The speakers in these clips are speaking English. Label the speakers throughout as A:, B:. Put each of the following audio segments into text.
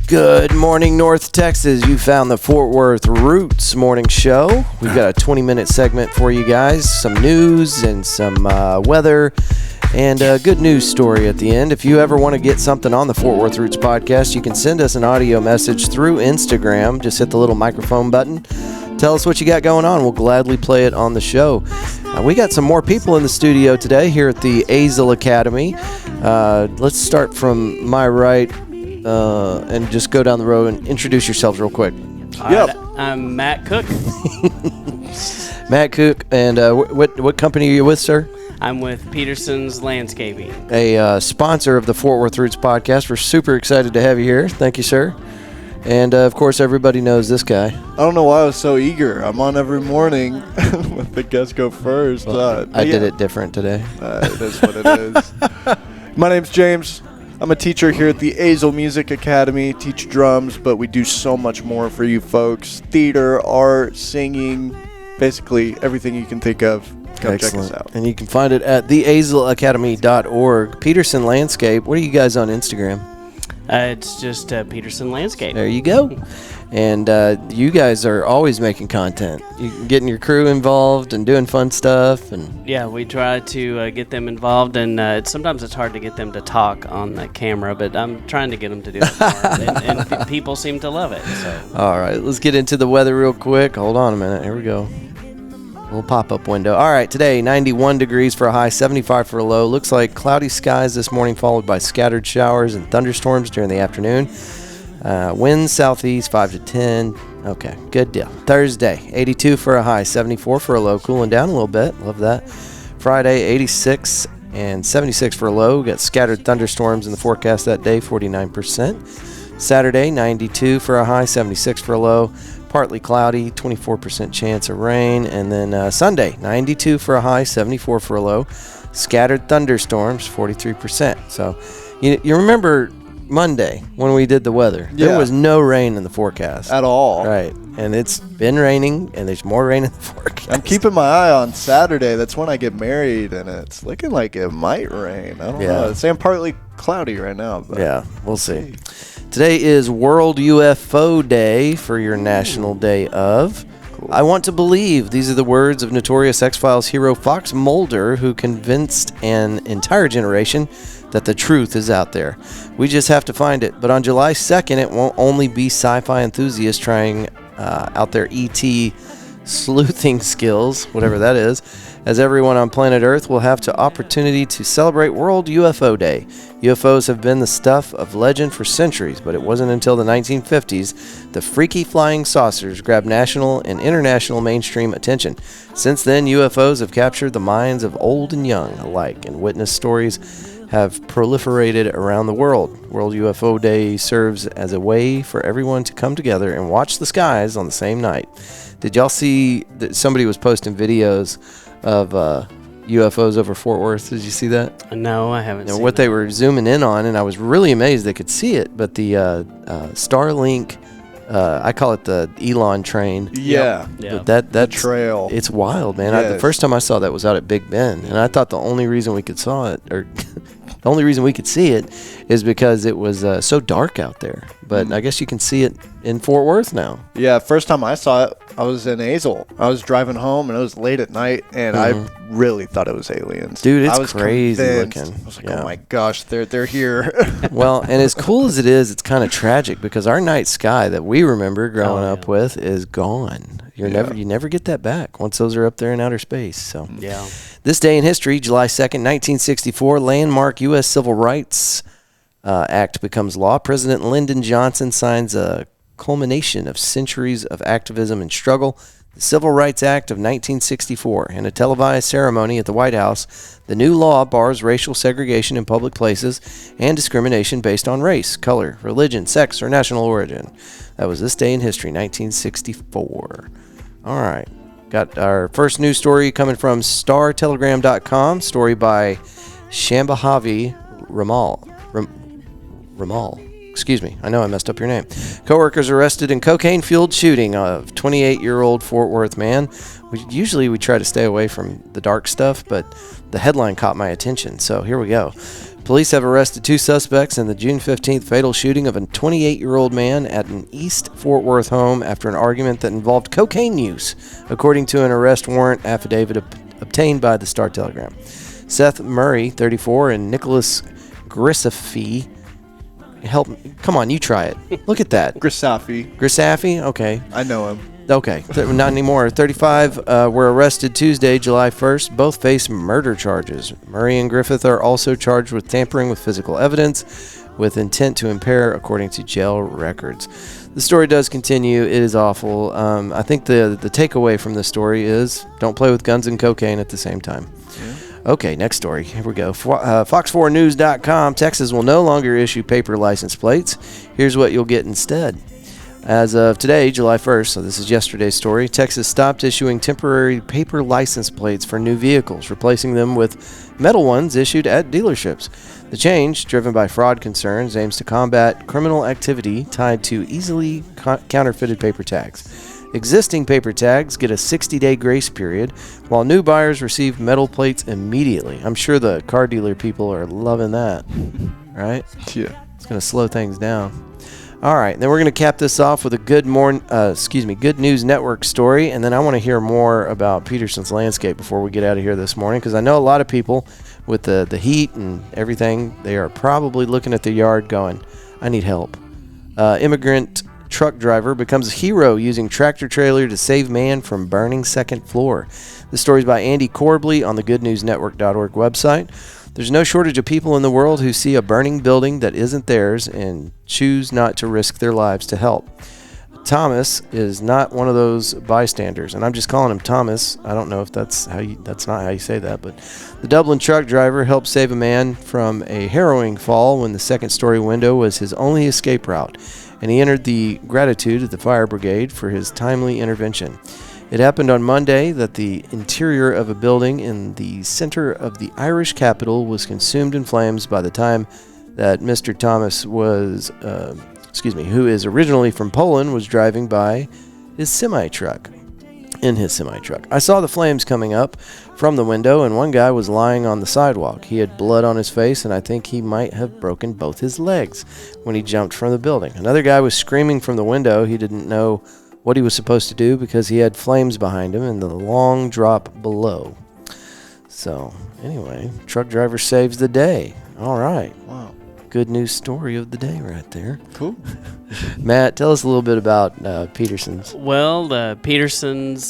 A: Good morning, North Texas. You found the Fort Worth Roots morning show. We've got a 20-minute segment for you guys, some news and some weather, and a good news story at the end. If you ever want to get something on the Fort Worth Roots podcast, you can send us an audio message through Instagram. Just hit the little microphone button. Tell us what you got going on. We'll gladly play it on the show. We got some more people in the studio today here at the Azle Academy. Let's start from my right. And just go down the road and introduce yourselves real quick.
B: Yep. I'm Matt Cook.
A: Matt Cook, and what company are you with, sir?
B: I'm with Peterson's Landscaping.
A: A sponsor of the Fort Worth Roots podcast. We're super excited to have you here. Thank you, sir. And, of course, everybody knows this guy.
C: I don't know why I was so eager. I'm on every morning with the guests go first.
A: Well, I did it different today.
C: It is what it is. My name's James. I'm a teacher here at the Azle Music Academy, teach drums, but we do so much more for you folks. Theater, art, singing, basically everything you can think of. Come
A: Excellent.
C: Check us out.
A: And you can find it at theazleacademy.org. Peterson Landscape, what are you guys on Instagram?
B: It's just Peterson Landscape.
A: There you go. And you guys are always making content. You're getting your crew involved and doing fun stuff. And
B: yeah, we try to get them involved, and sometimes it's hard to get them to talk on the camera, but I'm trying to get them to do it more, and people seem to love it. So.
A: All right, let's get into the weather real quick. Hold on a minute. Here we go. Little pop-up window. All right, today 91 degrees for a high, 75 for a low. Looks like cloudy skies this morning, followed by scattered showers and thunderstorms during the afternoon. Winds southeast 5 to 10. Okay, good deal. Thursday 82 for a high, 74 for a low. Cooling down a little bit. Love that. Friday 86 and 76 for a low. Got scattered thunderstorms in the forecast that day, 49%. Saturday 92 for a high, 76 for a low. Partly cloudy, 24% chance of rain. And then Sunday, 92 for a high, 74 for a low. Scattered thunderstorms, 43%. So you remember Monday when we did the weather.
C: Yeah.
A: There was no rain in the forecast.
C: At all.
A: Right. And it's been raining, and there's more rain in the forecast.
C: I'm keeping my eye on Saturday. That's when I get married, and it's looking like it might rain. I don't know. It's saying partly cloudy right now. But
A: yeah, we'll see. Today is World UFO Day for your National Day of. Cool. I want to believe. These are the words of notorious X-Files hero Fox Mulder, who convinced an entire generation that the truth is out there. We just have to find it. But on July 2nd, it won't only be sci-fi enthusiasts trying out their ET sleuthing skills, whatever that is, as everyone on planet Earth will have the opportunity to celebrate World UFO Day. UFOs have been the stuff of legend for centuries, but it wasn't until the 1950s the freaky flying saucers grabbed national and international mainstream attention. Since then, UFOs have captured the minds of old and young alike, and witness stories have proliferated around the world. World UFO Day serves as a way for everyone to come together and watch the skies on the same night. Did y'all see that somebody was posting videos of UFOs over Fort Worth? Did you see that?
B: No, I haven't seen
A: what
B: that.
A: They were zooming in on, and I was really amazed they could see it, but the Starlink, I call it the Elon train.
C: Yeah.
A: But that
C: trail.
A: It's wild, man.
C: Yes.
A: The first time I saw that was out at Big Bend, and I thought the only reason we could saw it, or the only reason we could see it, is because it was so dark out there. But I guess you can see it in Fort Worth now.
C: Yeah, first time I saw it, I was in Azle. I was driving home, and it was late at night, and I really thought it was aliens.
A: Dude, it's
C: I was
A: crazy
C: convinced.
A: looking.
C: I was like, oh my gosh, they're here.
A: Well, and as cool as it is, it's kind of tragic because our night sky that we remember growing up with is gone. You never get that back once those are up there in outer space. So
B: yeah.
A: This day in history, July 2nd, 1964, landmark U.S. Civil Rights Act becomes law. President Lyndon Johnson signs a culmination of centuries of activism and struggle, the Civil Rights Act of 1964. In a televised ceremony at the White House, the new law bars racial segregation in public places and discrimination based on race, color, religion, sex, or national origin. That was this day in history, 1964. All right. Got our first news story coming from StarTelegram.com. Story by Shambhavi Ramal. Excuse me. I know I messed up your name. Coworkers arrested in cocaine-fueled shooting of 28-year-old Fort Worth man. Usually we try to stay away from the dark stuff, but the headline caught my attention, so here we go. Police have arrested 2 suspects in the June 15th fatal shooting of a 28-year-old man at an East Fort Worth home after an argument that involved cocaine use, according to an arrest warrant affidavit obtained by the Star-Telegram. Seth Murray, 34, and Nicholas Grisafi. Come on, you try it. Look at that.
C: Grisafi.
A: Okay.
C: I know him.
A: Okay, not anymore. 35 were arrested Tuesday, July 1st. Both face murder charges. Murray and Griffith are also charged with tampering with physical evidence with intent to impair, according to jail records. The story does continue. It is awful. I think the takeaway from this story is don't play with guns and cocaine at the same time. Yeah. Okay, next story. Here we go. Fox4News.com. Texas will no longer issue paper license plates. Here's what you'll get instead. As of today, July 1st, so this is yesterday's story, Texas stopped issuing temporary paper license plates for new vehicles, replacing them with metal ones issued at dealerships. The change, driven by fraud concerns, aims to combat criminal activity tied to easily counterfeited paper tags. Existing paper tags get a 60-day grace period, while new buyers receive metal plates immediately. I'm sure the car dealer people are loving that, right?
C: Yeah.
A: It's going to slow things down. All right, then we're going to cap this off with a Good News Network story, and then I want to hear more about Peterson's landscape before we get out of here this morning, because I know a lot of people with the heat and everything, they are probably looking at their yard going, I need help. Immigrant truck driver becomes a hero using tractor trailer to save man from burning second floor. The story is by Andy Corbley on the goodnewsnetwork.org website. There's no shortage of people in the world who see a burning building that isn't theirs and choose not to risk their lives to help. Thomas is not one of those bystanders, and I'm just calling him Thomas. I don't know if that's not how you say that, but the Dublin truck driver helped save a man from a harrowing fall when the second-story window was his only escape route, and he entered the gratitude of the fire brigade for his timely intervention. It happened on Monday that the interior of a building in the center of the Irish capital was consumed in flames by the time that Mr. Thomas who is originally from Poland, was driving by his semi-truck. I saw the flames coming up from the window, and one guy was lying on the sidewalk. He had blood on his face, and I think he might have broken both his legs when he jumped from the building. Another guy was screaming from the window. He didn't know what he was supposed to do because he had flames behind him and the long drop below. So, anyway, truck driver saves the day. All right.
C: Wow.
A: Good news story of the day right there.
C: Cool.
A: Matt, tell us a little bit about Peterson's.
B: Well, the Petersons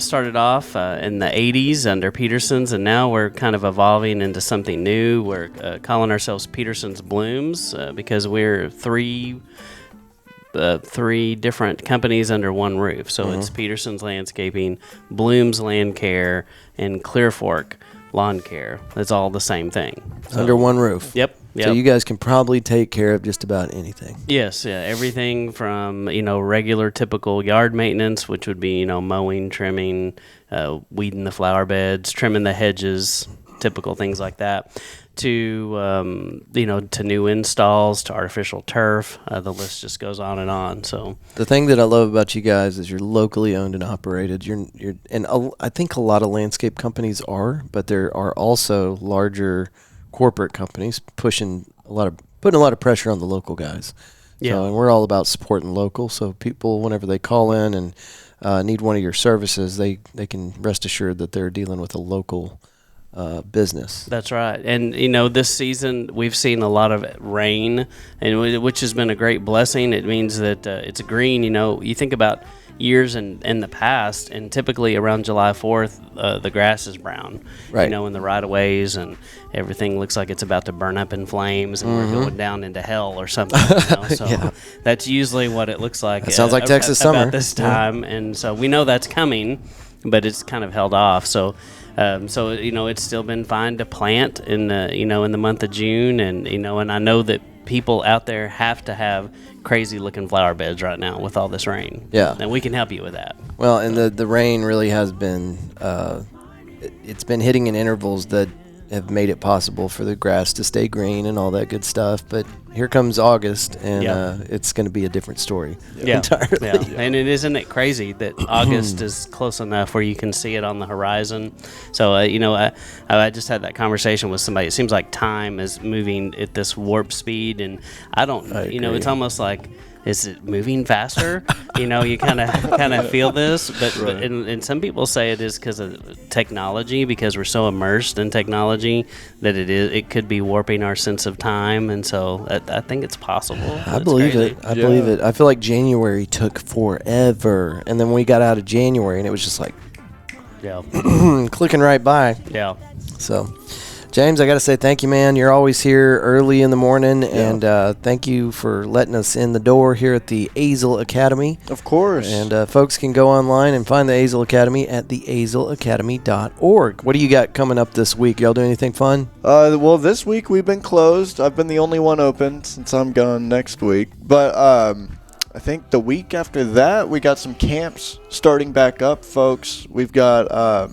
B: started off in the 80s under Peterson's, and now we're kind of evolving into something new. We're calling ourselves Peterson's Blooms because we're three different companies under one roof. So it's Peterson's Landscaping, Bloom's Land Care, and Clear Fork Lawn Care. It's all the same thing. So,
A: under one roof.
B: Yep.
A: So you guys can probably take care of just about anything.
B: Yes, yeah, everything from regular typical yard maintenance, which would be mowing, trimming, weeding the flower beds, trimming the hedges, typical things like that, to to new installs, to artificial turf. The list just goes on and on. So
A: the thing that I love about you guys is you're locally owned and operated. I think a lot of landscape companies are, but there are also larger corporate companies putting a lot of pressure on the local guys.
B: Yeah,
A: and we're all about supporting local. So people, whenever they call in and need one of your services, they can rest assured that they're dealing with a local business.
B: That's right. And this season we've seen a lot of rain, and which has been a great blessing. It means that it's green. You think about years in the past, and typically around July 4th, the grass is brown.
A: Right.
B: In the right of ways, and everything looks like it's about to burn up in flames, and we're going down into hell or something. So
A: yeah.
B: That's usually what it looks like.
A: That sounds like Texas summer
B: about this time, and so we know that's coming, but it's kind of held off. So it's still been fine to plant in the month of June, and and I know that people out there have to have crazy looking flower beds right now with all this rain.
A: Yeah,
B: and we can help you with that.
A: Well, and the rain really has been it's been hitting in intervals that have made it possible for the grass to stay green and all that good stuff. But here comes August, and
B: Yeah.
A: it's going to be a different story
B: Yeah.
A: entirely.
B: Yeah. And isn't it crazy that August is close enough where you can see it on the horizon? So, I just had that conversation with somebody. It seems like time is moving at this warp speed, and I don't,
A: I
B: it's
A: agree.
B: almost like, is it moving faster? You kind of feel this, but and some people say it is because of technology, because we're so immersed in technology that it could be warping our sense of time, and so I think it's possible.
A: I
B: It's
A: believe
B: crazy.
A: it. I believe it. I feel like January took forever, and then we got out of January, and it was just like
B: Yeah,
A: clicking right by.
B: yeah.
A: So, James, I got to say thank you, man. You're always here early in the morning, and thank you for letting us in the door here at the Azle Academy.
C: Of course.
A: And folks can go online and find the Azle Academy at theazleacademy.org. What do you got coming up this week? Y'all do anything fun?
C: Well, this week we've been closed. I've been the only one open since I'm gone next week. But I think the week after that, we got some camps starting back up, folks. We've got, I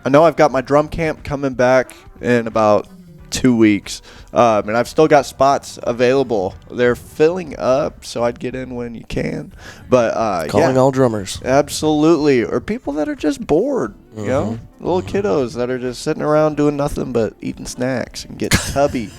C: know I've got my drum camp coming back in about 2 weeks. And I've still got spots available. They're filling up, so I'd get in when you can. But
A: Calling all drummers.
C: Absolutely. Or people that are just bored, you know? Little kiddos that are just sitting around doing nothing but eating snacks and getting tubby.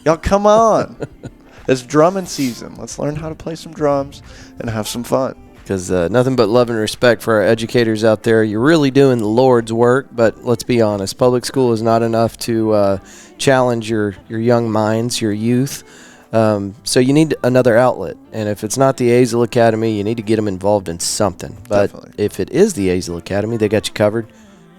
C: Y'all come on. It's drumming season. Let's learn how to play some drums and have some fun.
A: Because nothing but love and respect for our educators out there. You're really doing the Lord's work, but let's be honest. Public school is not enough to challenge your young minds, your youth. So you need another outlet. And if it's not the Azle Academy, you need to get them involved in something. But
C: Definitely.
A: if it is the Azle Academy, they got you covered.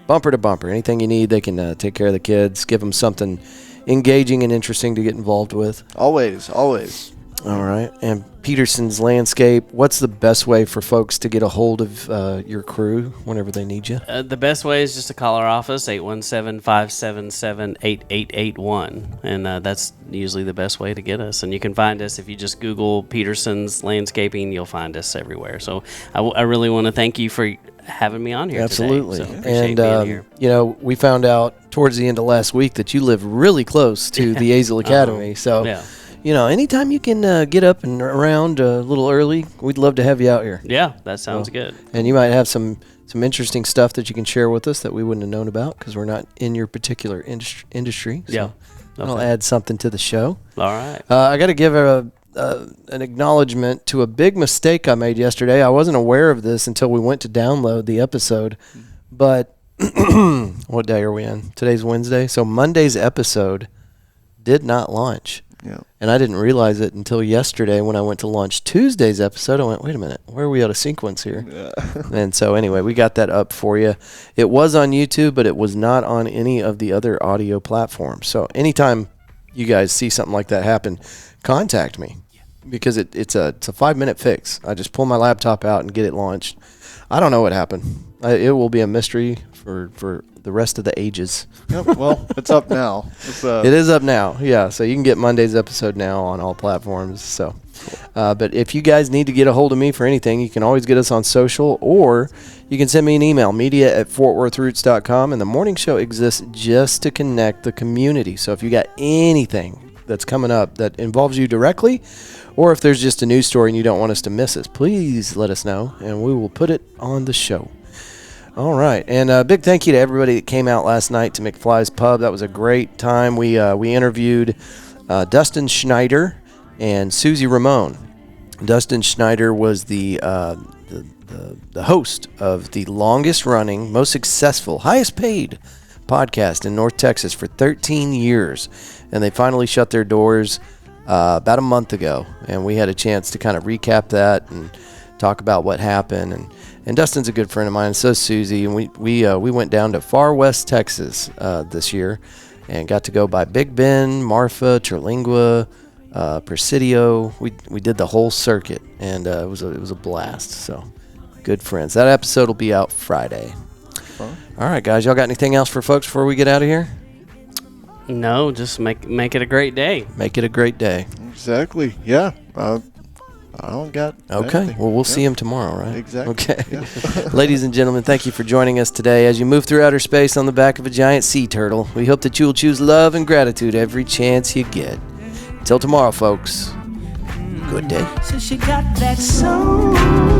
A: Bumper to bumper. Anything you need, they can take care of the kids. Give them something engaging and interesting to get involved with.
C: Always, always.
A: All right. And Peterson's Landscape, what's the best way for folks to get a hold of your crew whenever they need you?
B: The best way is just to call our office, 817-577-8881. And that's usually the best way to get us. And you can find us if you just Google Peterson's Landscaping, you'll find us everywhere. So I really want to thank you for having me on here
A: Absolutely.
B: today. So appreciate being here.
A: We found out towards the end of last week that you live really close to the Azle Academy. So,
B: Yeah.
A: Anytime you can get up and around a little early, we'd love to have you out here.
B: Yeah, that sounds good.
A: And you might have some interesting stuff that you can share with us that we wouldn't have known about because we're not in your particular industry. So
B: Yeah.
A: I'll
B: Okay.
A: add something to the show.
B: All right.
A: I got to give an acknowledgement to a big mistake I made yesterday. I wasn't aware of this until we went to download the episode. But what day are we in? Today's Wednesday. So Monday's episode did not launch.
C: Yeah.
A: And I didn't realize it until yesterday when I went to launch Tuesday's episode. I went, wait a minute, where are we out of sequence here?
C: Yeah.
A: And so anyway, we got that up for you. It was on YouTube, but it was not on any of the other audio platforms. So anytime you guys see something like that happen, contact me because it's a 5-minute fix. I just pull my laptop out and get it launched. I don't know what happened. It will be a mystery for the rest of the ages.
C: Yep. Well, it's up now.
A: It is up now, yeah. So you can get Monday's episode now on all platforms. So, but if you guys need to get a hold of me for anything, you can always get us on social, or you can send me an email, media@fortworthroots.com. And the morning show exists just to connect the community. So if you got anything that's coming up that involves you directly, or if there's just a news story and you don't want us to miss it, please let us know, and we will put it on the show. All right, and a big thank you to everybody that came out last night to McFly's Pub. That was a great time. We interviewed Dustin Schneider and Susie Ramone. Dustin Schneider was the host of the longest-running, most successful, highest-paid podcast in North Texas for 13 years, and they finally shut their doors about a month ago, and we had a chance to kind of recap that and talk about what happened. And Dustin's a good friend of mine, and so is Susie. And we went down to far west Texas this year and got to go by Big Bend, Marfa, Terlingua, Presidio. We did the whole circuit, and it was a blast. So good friends. That episode will be out Friday.
C: Fun.
A: All right, guys. Y'all got anything else for folks before we get out of here?
B: No, just make it a great day.
A: Make it a great day.
C: Exactly. Yeah. I don't got
A: Okay.
C: anything.
A: Well, we'll see him tomorrow, right?
C: Exactly.
A: Okay.
C: Yeah.
A: Ladies and gentlemen, thank you for joining us today. As you move through outer space on the back of a giant sea turtle, we hope that you will choose love and gratitude every chance you get. Till tomorrow, folks. Good day.
D: So she got that soul.